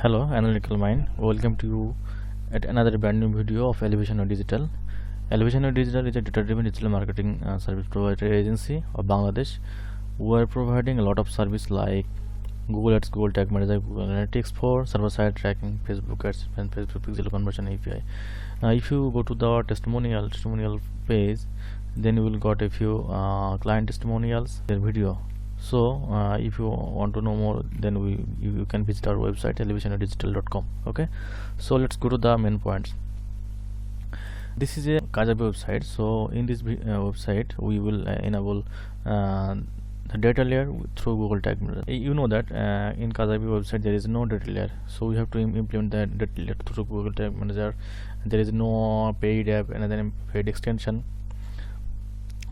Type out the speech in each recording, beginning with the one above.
Hello, Analytical Mind. Welcome to you at another brand new video of Elevation of Digital. Elevation of Digital is a data-driven digital marketing service provider agency of Bangladesh. We are providing a lot of service like Google Ads, Google Tag Manager, Google Analytics for server-side tracking, Facebook Ads, and Facebook Pixel Conversion API. If you go to the testimonial page, then you will got a few client testimonials, their video. So if you want to know more, then you can visit our website elevationofdigital.com. okay, so let's go to the main points. This is a Kajabi website. So in this website we will enable the data layer through Google Tag Manager. You know that in Kajabi website there is no data layer, so we have to implement the data layer through Google Tag Manager. There is no paid app and then paid extension,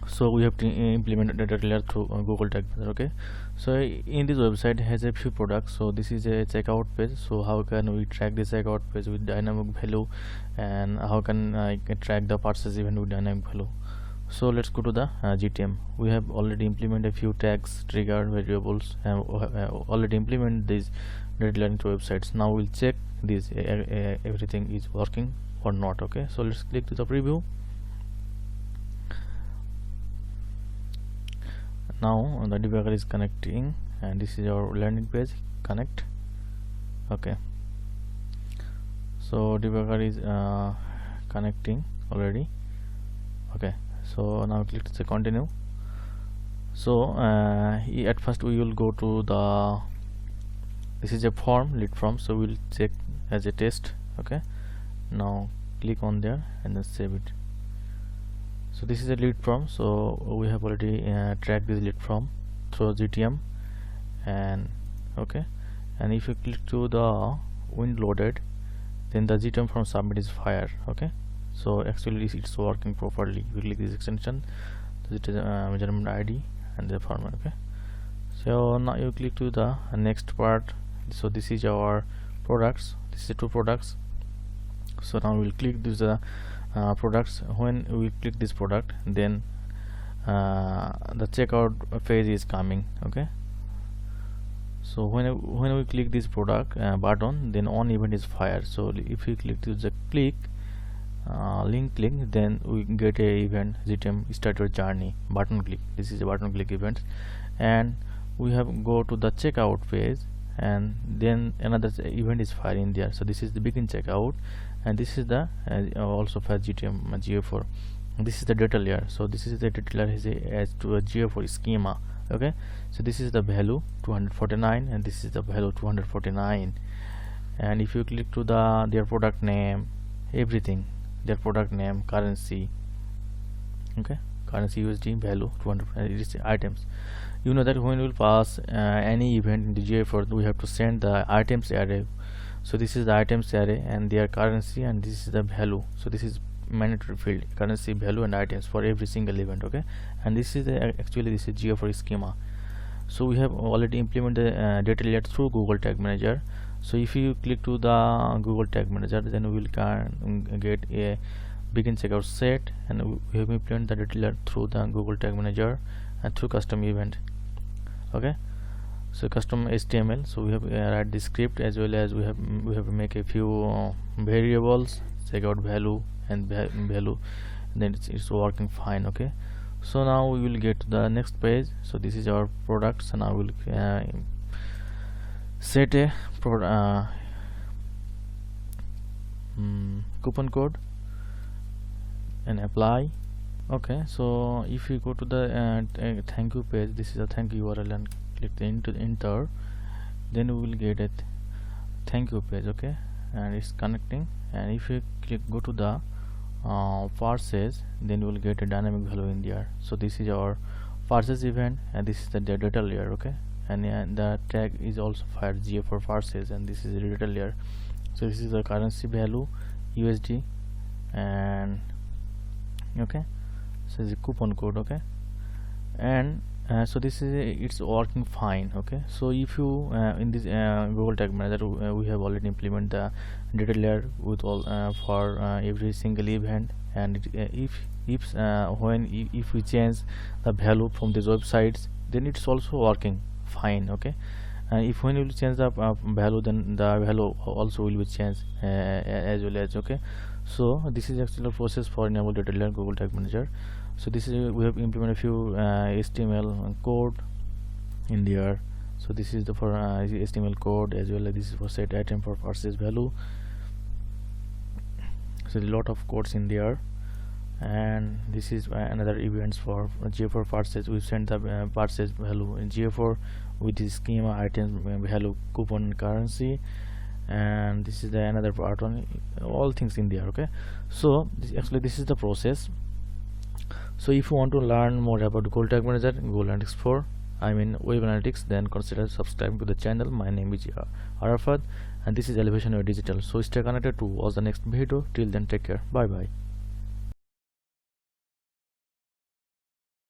so we have to implement the data layer through Google Tag Manager. Okay, so in this website has a few products. So this is a checkout page. So how can we track this checkout page with dynamic value, and how can I track the purchase event with dynamic value? So let's go to the GTM. We have already implemented a few tags, trigger, variables, and already implemented these data layer into websites. Now we'll check this everything is working or not. Okay, so let's click to the preview. Now the debugger is connecting, and this is our landing page. Connect. Okay, so debugger is connecting already. Okay, so now click to continue. So at first we will go to the, this is a form, lead form, so we'll check as a test. Okay, now click on there and then save it. So this is a lead form. So we have already tracked this lead form through GTM, and okay, and if you click to the wind loaded, then the GTM form submit is fired. Okay, so actually it's working properly. You click this extension, it is measurement ID and the format. Okay, so now you click to the next part. So this is our products. This is two products. So now we'll click this products. When we click this product, then the checkout page is coming. Okay, so when we click this product button, then on event is fired. So if you click to the click click, then we get a event GTM start your journey button click. This is a button click event, and we have go to the checkout page, and then another event is fired in there. So this is the begin checkout, and this is the also for GTM GA4. This is the data layer. So this is the data layer as to a GA4 schema. Okay, so this is the value 249, and this is the value 249. And if you click to the their product name, everything, their product name, currency, okay, currency USD, value 200, it is items. You know that when we will pass any event in the GA4, we have to send the items array. So this is the items array and their currency, and this is the value. So this is mandatory field, currency, value, and items for every single event. Okay, and this is actually this is GA4 schema. So we have already implemented the data layer through Google Tag Manager. So if you click to the Google Tag Manager, then we will can get a begin checkout set, and we have implemented the data layer through the Google Tag Manager and through custom event. Okay, so custom HTML. So we have write the script, as well as we have make a few variables, checkout value and value, and then it's working fine. Okay, so now we will get to the next page. So this is our products, and I will set a coupon code and apply. Okay, so if you go to the thank you page, this is a thank you URL, and click the enter, then we will get a thank you page. Okay, and it's connecting, and if you go to the purchase, then you will get a dynamic value in there. So this is our purchase event, and this is the data layer. Okay, and the tag is also fired GA4 purchase, and this is the data layer. So this is the currency value USD, and okay, so the coupon code. Okay, and so this is it's working fine. Okay, so if you in this Google Tag Manager, we have already implemented the data layer with all for every single event, and if we change the value from these websites, then it's also working fine. Okay, and if when you will change the value, then the value also will be changed as well as. Okay, so this is actually a process for enable data layer Google Tag Manager. So this is, we have implemented a few HTML code in there. So this is the for HTML code, as well as this is for set item for purchase value. So a lot of codes in there, and this is another events for GA4 purchase. We send the purchase value in GA4 with the schema, item value, coupon, currency, and this is the another part on all things in there. Okay, so this is the process. So if you want to learn more about Google Tag Manager, Google Analytics 4, I mean web analytics, then consider subscribing to the channel. My name is Arafat, and this is Elevation Web Digital. So stay connected to watch the next video. Till then, take care. Bye bye.